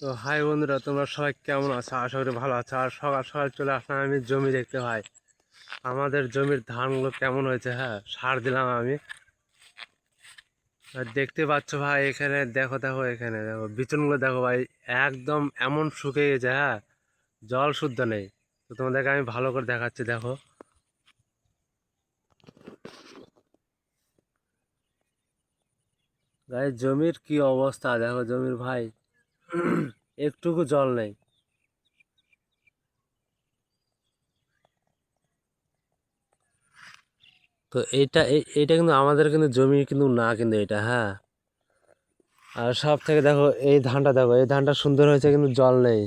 তো হাই বন্ধুরা, তোমরা সবাই কেমন আছো? আশা করি ভালো আছো। আর সকাল সকাল চলে আসলাম আমি জমি দেখতে। ভাই আমাদের জমির ধানগুলো কেমন হয়েছে, হ্যাঁ সার দিলাম আমি। আর দেখতে পাচ্ছ ভাই, এখানে দেখো দেখো, এখানে দেখো বিচনগুলো দেখো ভাই, একদম এমন শুকিয়ে গেছে, হ্যাঁ জল শুদ্ধ নেই। তো তোমাদেরকে আমি ভালো করে দেখাচ্ছি, দেখো ভাই জমির কি অবস্থা, দেখো জমির ভাই একটুকু জল নেই। তো এইটা কিন্তু আমাদের কিন্তু জমি কিন্তু না, কিন্তু এটা হ্যাঁ। আর সব থেকে দেখো এই ধানটা, দেখো এই ধানটা সুন্দর হয়েছে কিন্তু জল নেই।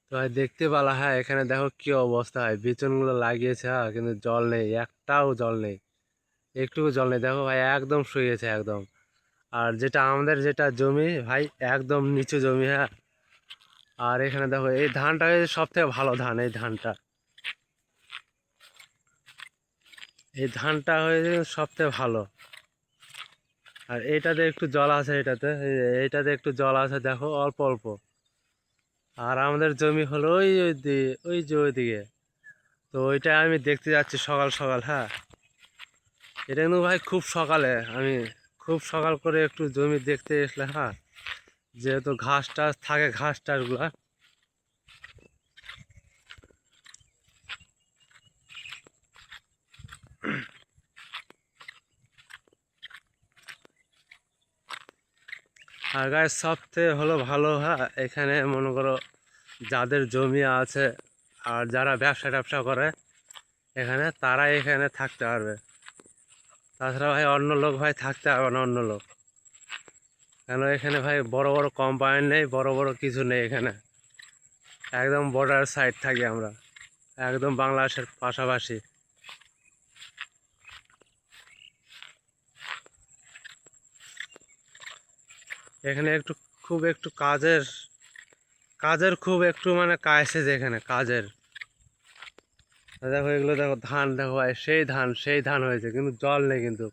তো ভাই দেখতে পালা, হ্যাঁ এখানে দেখো কি অবস্থা, হয় বিচনগুলো লাগিয়েছে, হ্যাঁ কিন্তু জল নেই, একটাও জল নেই, একটুকু জল নেই। দেখো ভাই একদম শুয়ে গেছে একদম। আর যেটা আমাদের যেটা জমি ভাই, একদম নিচু জমি, হ্যাঁ। আর এখানে দেখো এই ধানটা সব থেকে ভালো ধান, এই ধানটা, এই ধানটা হয়েছে সব থেকে ভালো। আর এইটাতে একটু জল আছে, এইটাতে একটু জল আছে, দেখো অল্প অল্প। আর আমাদের জমি হলো ওই ওই ওই যে ওইদিকে। তো ওইটা আমি দেখতে যাচ্ছি সকাল সকাল, হ্যাঁ। এটা কিন্তু ভাই খুব সকালে আমি, খুব সকাল করে একটু জমি দেখতে এসলে, হ্যাঁ যেহেতু ঘাস টাস থাকে, ঘাস টাস গুলা। আর গায়ে সবথেকে হলো ভালো, হ্যাঁ এখানে মনে করো যাদের জমি আছে আর যারা ব্যবসা ট্যাবসা করে এখানে, তারাই এখানে থাকতে পারবে। তাছাড়া ভাই অন্য লোক ভাই থাকতে পারবে না, অন্য লোক। কেন এখানে ভাই বড় বড় কোম্পানি নেই, বড় বড় কিছু নেই এখানে। একদম বর্ডার সাইড থাকি আমরা, একদম বাংলাদেশের পাশাপাশি। এখানে একটু খুব একটু কাজের, কাজের খুব একটু মানে কাছে, যেখানে কাজের। দেখো এগুলো দেখো ধান, দেখো ভাই সেই ধান, সেই ধান হয়েছে কিন্তু জল নেই কিন্তু।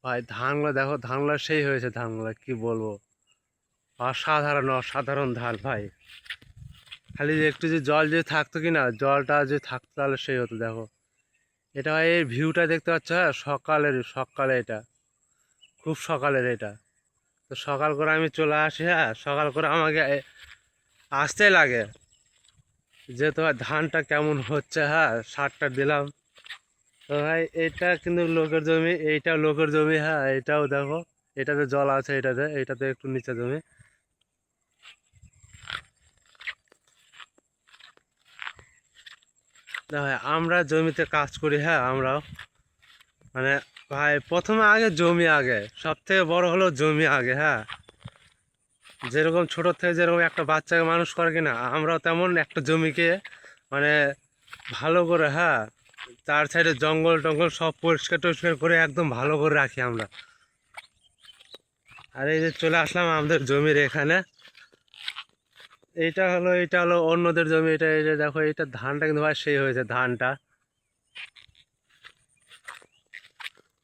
ভাই ধানগুলো দেখো, ধানগুলো সেই হয়েছে, ধানগুলো কি বলবো, অসাধারণ অসাধারণ ধান ভাই। খালি যে একটু যে জল যদি থাকতো, কি না জলটা যদি থাকতো তাহলে সেই হতো। দেখো এটা ভাই, এই ভিউটা দেখতে পাচ্ছ, হ্যাঁ সকালের, সকালে এটা খুব সকালের এটা। তো সকাল করে আমি চলে আসি, হ্যাঁ সকাল করে আমাকে আসতে লাগে, যেহেতু ধানটা কেমন হচ্ছে, হ্যাঁ সারটা দিলাম। তো ভাই এটা কিন্তু লোকের জমি, এইটাও লোকের জমি, হ্যাঁ এটাও দেখো, এটাতে জল আছে, এটাতে একটু নিচে জমি। না ভাই আমরা জমিতে কাজ করি, হ্যাঁ আমরাও মানে, ভাই প্রথমে আগে জমি আগে, সব থেকে বড় হলো জমি আগে, হ্যাঁ। যেরকম ছোট থেকে যেরকম একটা বাচ্চাকে মানুষ করে, কিনা আমরাও তেমন একটা জমিকে মানে ভালো করে, হ্যাঁ তার সাইডে জঙ্গল টঙ্গল সব পরিষ্কার টরিষ্কার করে একদম ভালো করে রাখি আমরা। আর এই যে চলে আসলাম আমাদের জমির এখানে, এটা হলো অন্যদের জমি। এটা এই যে দেখো, এটা ধানটা কিন্তু ভাই সেই হয়েছে ধানটা।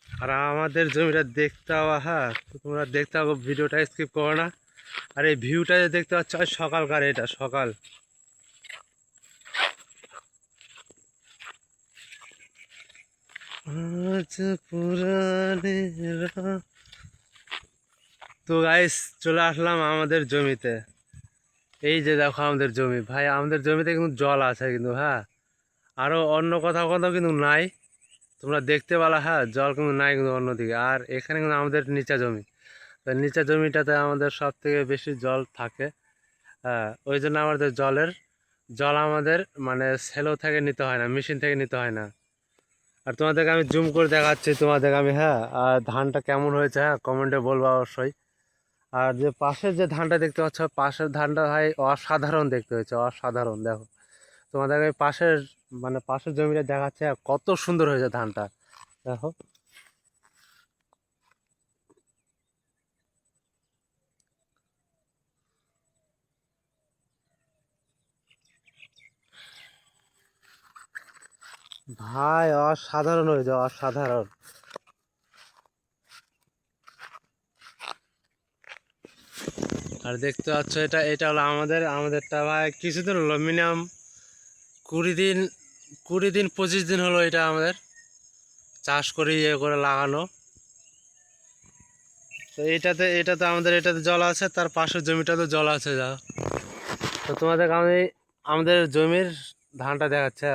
আর আমাদের জমিটা দেখতে পাবা, হ্যাঁ তো তোমরা দেখতে পাবো, ভিডিওটা স্কিপ করো না। আর এই ভিউটা যে দেখতে পাচ্ছ সকালকার, এটা সকাল। আজ পুরানে রা- তো গাইস চলে আসলাম আমাদের জমিতে। এই যে দেখো আমাদের জমি ভাই, আমাদের জমিতে কিন্তু জল আছে কিন্তু, হ্যাঁ আরো অন্য কোথাও কোথাও কিন্তু নাই। তোমরা দেখতে পেলা, হ্যাঁ জল কিন্তু নাই কিন্তু অন্যদিকে। আর এখানে কিন্তু আমাদের নিচা জমি, তো নিচা জমিটাতে আমাদের সব থেকে বেশি জল থাকে, হ্যাঁ ওই জন্য আমাদের জল আমাদের মানে সেলো থেকে নিতে হয় না, মেশিন থেকে নিতে হয় না। আর তোমাদেরকে আমি জুম করে দেখাচ্ছি তোমাদেরকে আমি, হ্যাঁ আর ধানটা কেমন হয়েছে, হ্যাঁ কমেন্টে বলবো অবশ্যই। আর যে পাশের যে ধানটা দেখতে পাচ্ছ, পাশের ধানটা ভাই অসাধারণ দেখতে হয়েছে, অসাধারণ। দেখো তোমাদেরকে পাশের মানে পাশের জমিটা দেখাচ্ছে, কত সুন্দর হয়েছে ধানটা, দেখো। ভাই অসাধারণ হয়েছে, অসাধারণ। আর দেখতে পাচ্ছ এটা এটা হলো আমাদেরটা ভাই কিছুদিন হলো মিনিমাম 20 দিন 20 দিন 25 দিন হলো এটা আমাদের চাষ করে ইয়ে করে লাগানো। তো এটাতে আমাদের এটাতে জল আছে, তার পাশের জমিটাতে জল আছে যা। তো তোমাদের আমি আমাদের জমির ধানটা দেখাচ্ছে।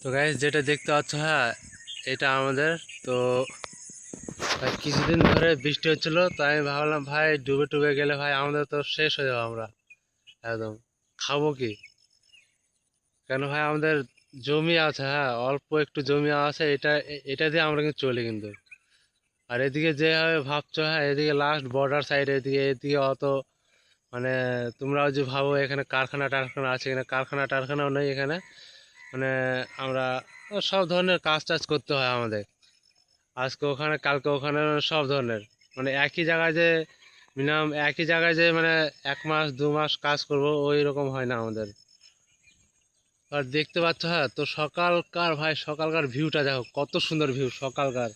তো গাইস যেটা দেখতে পাচ্ছ, হ্যাঁ এটা আমাদের। তো ভাই কিছুদিন ধরে বৃষ্টি হচ্ছিল, তাই আমি ভাবলাম ভাই ডুবে টুবে গেলে ভাই আমাদের তো শেষ হয়ে যাবো আমরা একদম। খাবো কি? কেন ভাই আমাদের জমি আছে, হ্যাঁ অল্প একটু জমি আছে, এটা দিয়ে আমরা কিন্তু চলি কিন্তু। আর এদিকে যেভাবে ভাবছো, হ্যাঁ এদিকে লাস্ট বর্ডার সাইড, এদিকে অত মানে তোমরাও যে ভাবো এখানে কারখানা টারখানা আছে, এখানে কারখানা টারখানাও নেই এখানে। মানে আমরা সব ধরনের কাজ টাজ করতে হয় আমাদের, আজকে ওখানে কালকে ওখানে, সব ধরনের। মানে একই জায়গায় যে মিনিমাম একই জায়গায় যে মানে 1 মাস 2 মাস কাজ করব ওই রকম হয় না আমাদের। আর দেখতে পাচ্ছ, হ্যাঁ তো সকালকার ভাই সকালকার ভিউটা দেখো কত সুন্দর ভিউ, সকালকার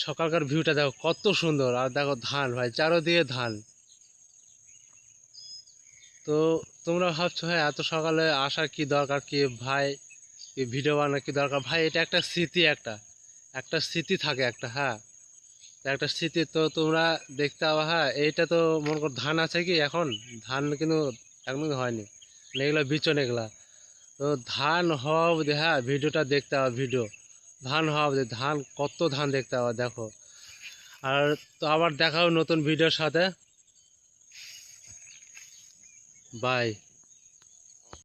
সকালকার ভিউটা দেখো কত সুন্দর। আর দেখো ধান ভাই চারোদিকে ধান। তো তোমরা ভাবছো হ্যাঁ এত সকালে আসার কি দরকার কি ভাই, কি ভিডিও বানানোর কি দরকার ভাই? এটা একটা স্মৃতি, একটা একটা স্মৃতি থাকে একটা, হ্যাঁ একটা স্মৃতি। তো তোমরা দেখতে পাবা, হ্যাঁ এইটা তো মনে কর ধান আছে কি এখন, ধান কিন্তু এখন কিন্তু হয়নি, মানে এগুলো বিচন এগুলা। তো ধান হওয়া অবধি হ্যাঁ ভিডিওটা দেখতে হবে, ভিডিও ধান হওয়া অবধি ধান কত ধান দেখতে হবে দেখো। আর তো আবার দেখাও নতুন ভিডিওর সাথে। বাই।